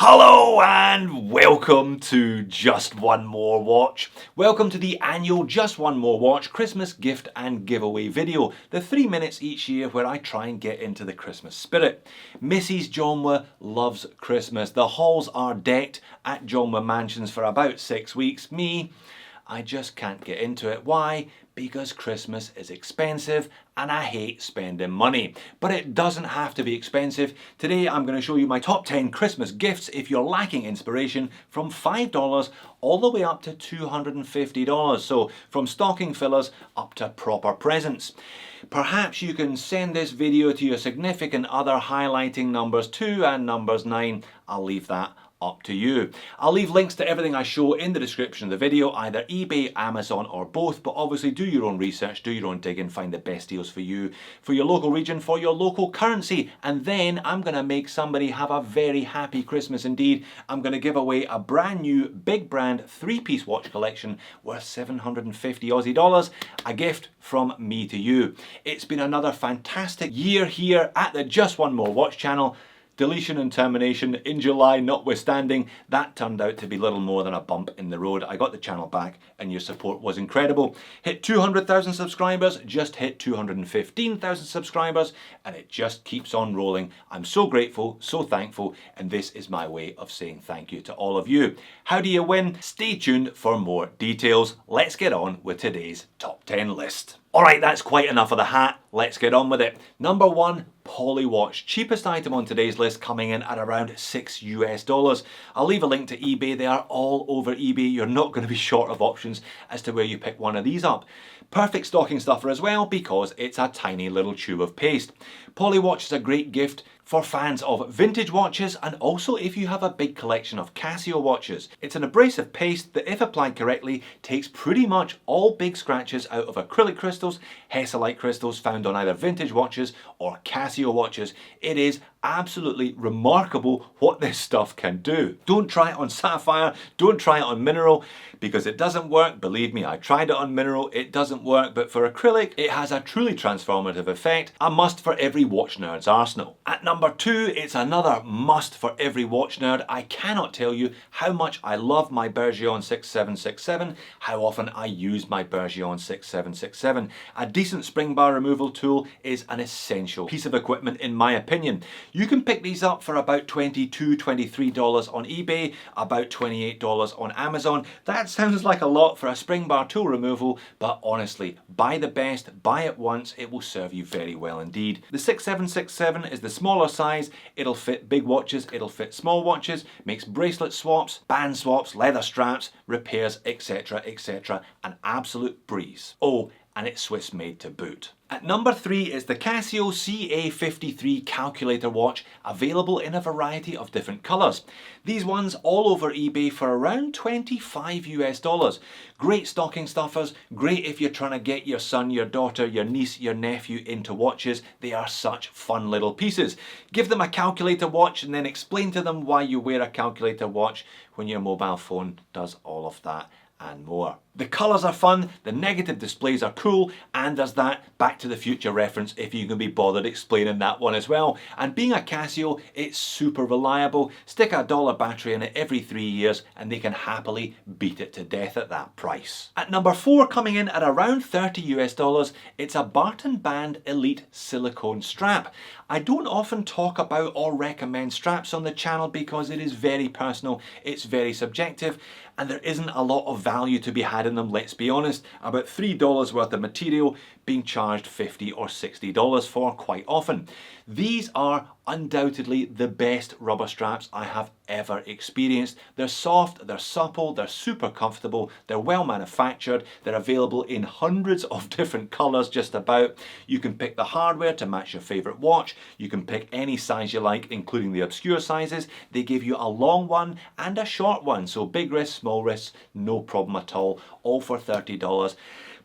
Hello and welcome to Just One More Watch. Welcome to the annual Just One More Watch Christmas gift and giveaway video. The 3 minutes each year where I try and get into the Christmas spirit. Mrs. Jonwa loves Christmas. The halls are decked at Jonwa Mansions for about 6 weeks. Me, I just can't get into it. Why? Because Christmas is expensive and I hate spending money. But it doesn't have to be expensive. Today I'm going to show you my top 10 Christmas gifts if you're lacking inspiration, from $5 all the way up to $250. So from stocking fillers up to proper presents. Perhaps you can send this video to your significant other highlighting numbers 2 and numbers 9. I'll leave that up to you. I'll leave links to everything I show in the description of the video, either eBay, Amazon or both, but obviously do your own research, do your own digging, find the best deals for you, for your local region, for your local currency, and then I'm going to make somebody have a very happy Christmas indeed. I'm going to give away a brand new big brand 3-piece watch collection worth 750 Aussie dollars, a gift from me to you. It's been another fantastic year here at the Just One More Watch channel. Deletion and termination in July notwithstanding, that turned out to be little more than a bump in the road. I got the channel back and your support was incredible. Hit 200,000 subscribers, just hit 215,000 subscribers, and it just keeps on rolling. I'm so grateful, so thankful, and this is my way of saying thank you to all of you. How do you win? Stay tuned for more details. Let's get on with today's top 10 list. Alright, that's quite enough of the hat. Let's get on with it. Number 1, Polywatch. Cheapest item on today's list, coming in at around $6 US. I'll leave a link to eBay. They are all over eBay. You're not going to be short of options as to where you pick one of these up. Perfect stocking stuffer as well because it's a tiny little tube of paste. Polywatch is a great gift for fans of vintage watches, and also if you have a big collection of Casio watches. It's an abrasive paste that, if applied correctly, takes pretty much all big scratches out of acrylic crystals, Hesalite crystals found on either vintage watches or Casio watches. It is absolutely remarkable what this stuff can do. Don't try it on sapphire, don't try it on mineral, because it doesn't work. Believe me, I tried it on mineral, it doesn't work, but for acrylic it has a truly transformative effect. A must for every watch nerd's arsenal. At number 2, it's another must for every watch nerd. I cannot tell you how much I love my Bergeon 6767, how often I use my Bergeon 6767. A decent spring bar removal tool is an essential piece of equipment in my opinion. You can pick these up for about $22, $23 on eBay, about $28 on Amazon. That sounds like a lot for a spring bar tool removal, but honestly, buy the best, buy it once, it will serve you very well indeed. The 6767 is the smaller size. It'll fit big watches, it'll fit small watches, makes bracelet swaps, band swaps, leather straps, repairs, etc, etc. An absolute breeze. Oh, and it's Swiss made to boot. At number 3 is the Casio CA53 calculator watch, available in a variety of different colours. These ones all over eBay for around $25 US. Great stocking stuffers, great if you're trying to get your son, your daughter, your niece, your nephew into watches. They are such fun little pieces. Give them a calculator watch and then explain to them why you wear a calculator watch when your mobile phone does all of that and more. The colours are fun, the negative displays are cool, and there's that Back to the Future reference if you can be bothered explaining that one as well. And being a Casio, it's super reliable. Stick a $1 battery in it every 3 years and they can happily beat it to death at that price. At number 4, coming in at around $30 US, it's a Barton Band Elite silicone strap. I don't often talk about or recommend straps on the channel because it is very personal, it's very subjective, and there isn't a lot of value to be had in them, let's be honest. About $3 worth of material being charged $50 or $60 for quite often. These are undoubtedly the best rubber straps I have ever experienced. They're soft, they're supple, they're super comfortable, they're well manufactured, they're available in hundreds of different colours just about. You can pick the hardware to match your favourite watch, you can pick any size you like, including the obscure sizes. They give you a long one and a short one, so big wrists, small wrists, no problem at all for $30.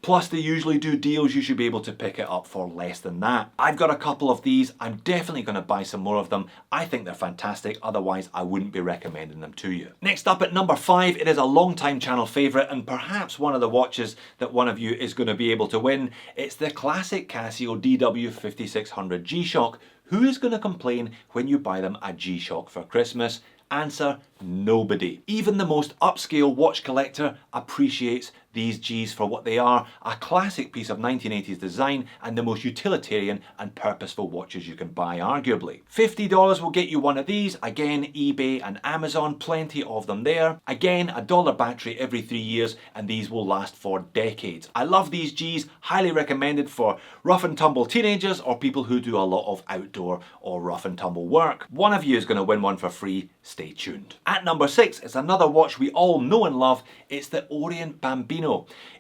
Plus they usually do deals, you should be able to pick it up for less than that. I've got a couple of these, I'm definitely going to buy some more of them. I think they're fantastic, otherwise I wouldn't be recommending them to you. Next up at number 5, it is a long time channel favourite and perhaps one of the watches that one of you is going to be able to win. It's the classic Casio DW5600 G-Shock. Who is going to complain when you buy them a G-Shock for Christmas? Answer: nobody. Even the most upscale watch collector appreciates these Gs for what they are, a classic piece of 1980s design and the most utilitarian and purposeful watches you can buy, arguably. $50 will get you one of these. Again, eBay and Amazon, plenty of them there. Again, a $1 battery every 3 years, and these will last for decades. I love these Gs, highly recommended for rough and tumble teenagers or people who do a lot of outdoor or rough and tumble work. One of you is going to win one for free. Stay tuned. At number 6 is another watch we all know and love. It's the Orient Bambino.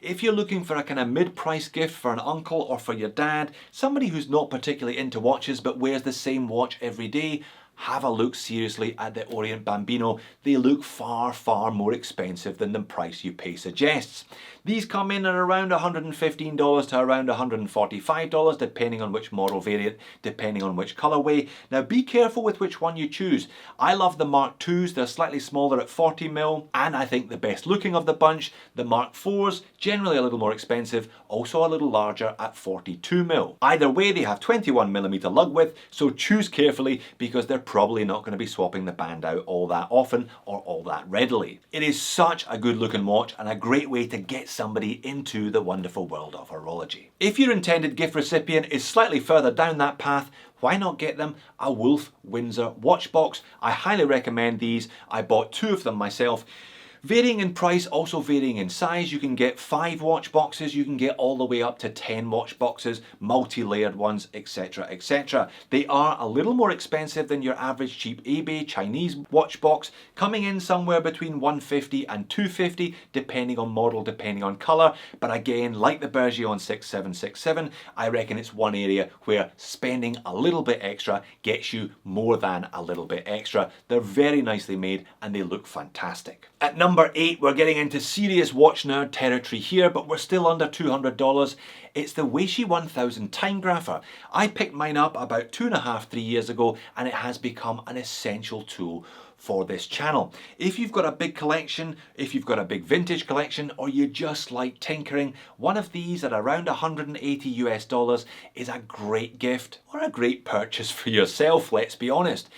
If you're looking for a kind of mid-price gift for an uncle or for your dad, somebody who's not particularly into watches but wears the same watch every day, have a look seriously at the Orient Bambino. They look far, far more expensive than the price you pay suggests. These come in at around $115 to around $145, depending on which model variant, depending on which colorway. Now be careful with which one you choose. I love the Mark IIs, they're slightly smaller at 40mm, and I think the best looking of the bunch. The Mark IVs, generally a little more expensive, also a little larger at 42mm. Either way, they have 21mm lug width, so choose carefully because they're probably not going to be swapping the band out all that often or all that readily. It is such a good looking watch and a great way to get somebody into the wonderful world of horology. If your intended gift recipient is slightly further down that path, why not get them a Wolf Windsor watch box? I highly recommend these. I bought 2 of them myself. Varying in price, also varying in size. You can get 5 watch boxes, you can get all the way up to 10 watch boxes, multi-layered ones, etc, etc. They are a little more expensive than your average cheap eBay Chinese watch box, coming in somewhere between $150 and $250, depending on model, depending on colour. But again, like the Bergeon 6767, I reckon it's one area where spending a little bit extra gets you more than a little bit extra. They're very nicely made and they look fantastic. At number 8, we're getting into serious watch nerd territory here, but we're still under $200. It's the Weishi 1000 Timegrapher. I picked mine up about 2.5, 3 years ago, and it has become an essential tool for this channel. If you've got a big collection, if you've got a big vintage collection, or you just like tinkering, one of these at around $180 is a great gift or a great purchase for yourself, let's be honest.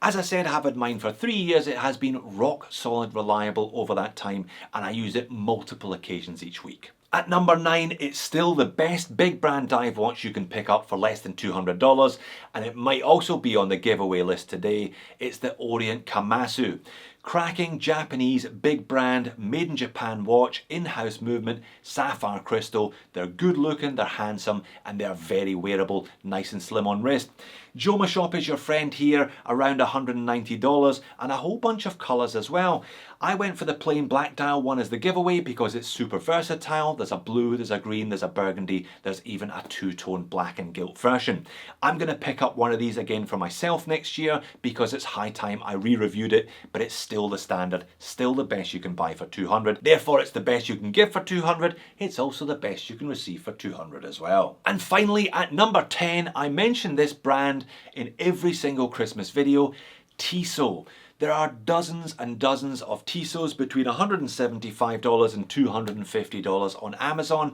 As I said, I've had mine for 3 years. It has been rock solid reliable over that time, and I use it multiple occasions each week. At number 9, it's still the best big brand dive watch you can pick up for less than $200, and it might also be on the giveaway list today. It's the Orient Kamasu. Cracking Japanese big brand, made in Japan watch, in-house movement, sapphire crystal. They're good looking, they're handsome, and they're very wearable, nice and slim on wrist. Joma Shop is your friend here, around $190, and a whole bunch of colours as well. I went for the plain black dial one as the giveaway because it's super versatile. There's a blue, there's a green, there's a burgundy, there's even a two-tone black and gilt version. I'm going to pick up one of these again for myself next year because it's high time I re-reviewed it, but it's still the standard, still the best you can buy for $200. Therefore, it's the best you can give for $200. It's also the best you can receive for $200 as well. And finally, at number 10, I mentioned this brand in every single Christmas video, Tissot. There are dozens and dozens of Tissots between $175 and $250 on Amazon,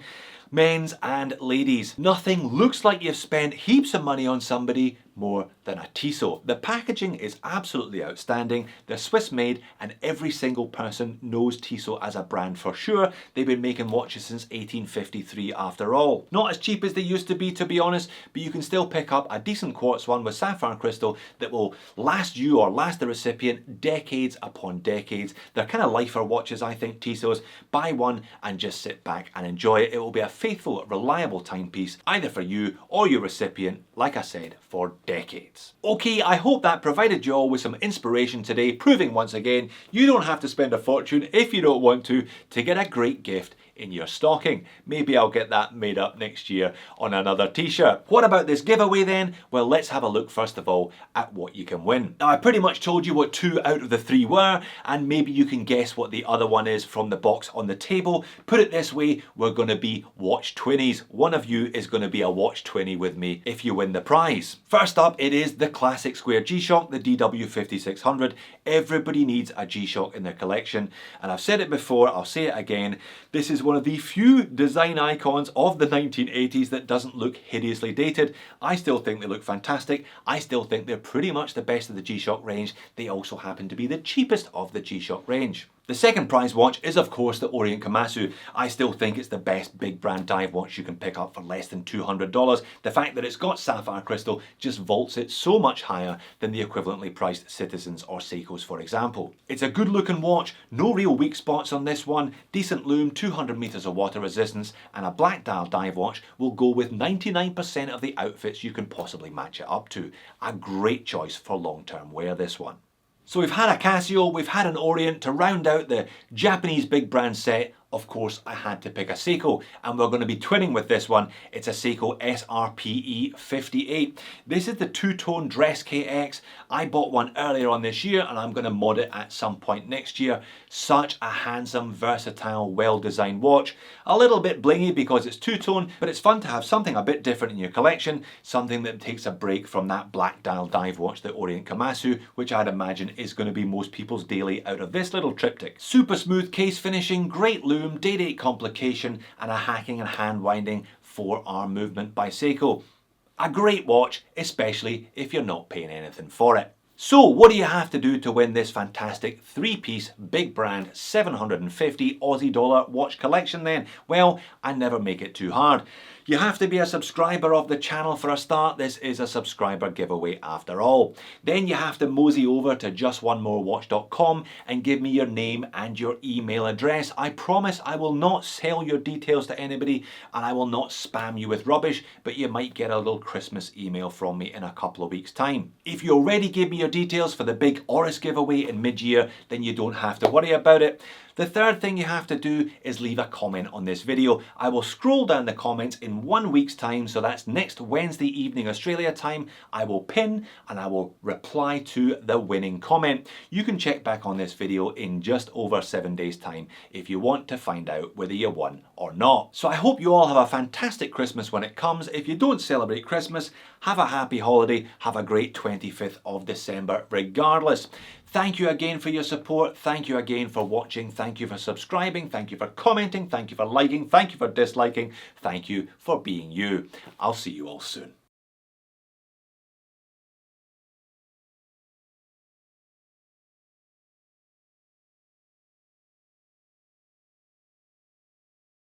men's and ladies. Nothing looks like you've spent heaps of money on somebody more than a Tissot. The packaging is absolutely outstanding. They're Swiss made and every single person knows Tissot as a brand for sure. They've been making watches since 1853 after all. Not as cheap as they used to be honest, but you can still pick up a decent quartz one with sapphire crystal that will last you or last the recipient decades upon decades. They're kind of lifer watches, I think, Tissots. Buy one and just sit back and enjoy it. It will be a faithful, reliable timepiece either for you or your recipient, like I said, for decades. Okay, I hope that provided you all with some inspiration today, proving once again you don't have to spend a fortune if you don't want to get a great gift in your stocking. Maybe I'll get that made up next year on another t-shirt. What about this giveaway then? Well, let's have a look first of all at what you can win. Now, I pretty much told you what 2 out of the 3 were, and maybe you can guess what the other one is from the box on the table. Put it this way, we're going to be watch 20s. One of you is going to be a watch 20 with me if you win the prize. First up, it is the classic square G-Shock, the DW5600. Everybody needs a G-Shock in their collection, and I've said it before, I'll say it again. This is one of the few design icons of the 1980s that doesn't look hideously dated. I still think they look fantastic. I still think they're pretty much the best of the G-Shock range. They also happen to be the cheapest of the G-Shock range. The second prize watch is of course the Orient Kamasu. I still think it's the best big brand dive watch you can pick up for less than $200. The fact that it's got sapphire crystal just vaults it so much higher than the equivalently priced Citizens or Seikos, for example. It's a good looking watch, no real weak spots on this one, decent lume, 200 meters of water resistance, and a black dial dive watch will go with 99% of the outfits you can possibly match it up to. A great choice for long-term wear, this one. So we've had a Casio, we've had an Orient. To round out the Japanese big brand set, of course I had to pick a Seiko, and we're going to be twinning with this one. It's a Seiko SRPE58. This is the two-tone Dress KX. I bought one earlier on this year and I'm going to mod it at some point next year. Such a handsome, versatile, well-designed watch. A little bit blingy because it's two-tone, but it's fun to have something a bit different in your collection, something that takes a break from that black dial dive watch, the Orient Kamasu, which I'd imagine is going to be most people's daily out of this little triptych. Super smooth case finishing, great lume, day-date complication, and a hacking and hand-winding 4-arm movement by Seiko. A great watch, especially if you're not paying anything for it. So what do you have to do to win this fantastic 3-piece big brand 750 Aussie dollar watch collection then? Well, I never make it too hard. You have to be a subscriber of the channel for a start. This is a subscriber giveaway after all. Then you have to mosey over to justonemorewatch.com and give me your name and your email address. I promise I will not sell your details to anybody and I will not spam you with rubbish, but you might get a little Christmas email from me in a couple of weeks' time. If you already gave me your details for the big Oris giveaway in mid-year, then you don't have to worry about it. The third thing you have to do is leave a comment on this video. I will scroll down the comments in 1 week's time, so that's next Wednesday evening Australia time. I will pin and I will reply to the winning comment. You can check back on this video in just over 7 days time if you want to find out whether you won or not. So I hope you all have a fantastic Christmas when it comes. If you don't celebrate Christmas, have a happy holiday, have a great 25th of December regardless. Thank you again for your support. Thank you again for watching. Thank you for subscribing. Thank you for commenting. Thank you for liking. Thank you for disliking. Thank you for being you. I'll see you all soon.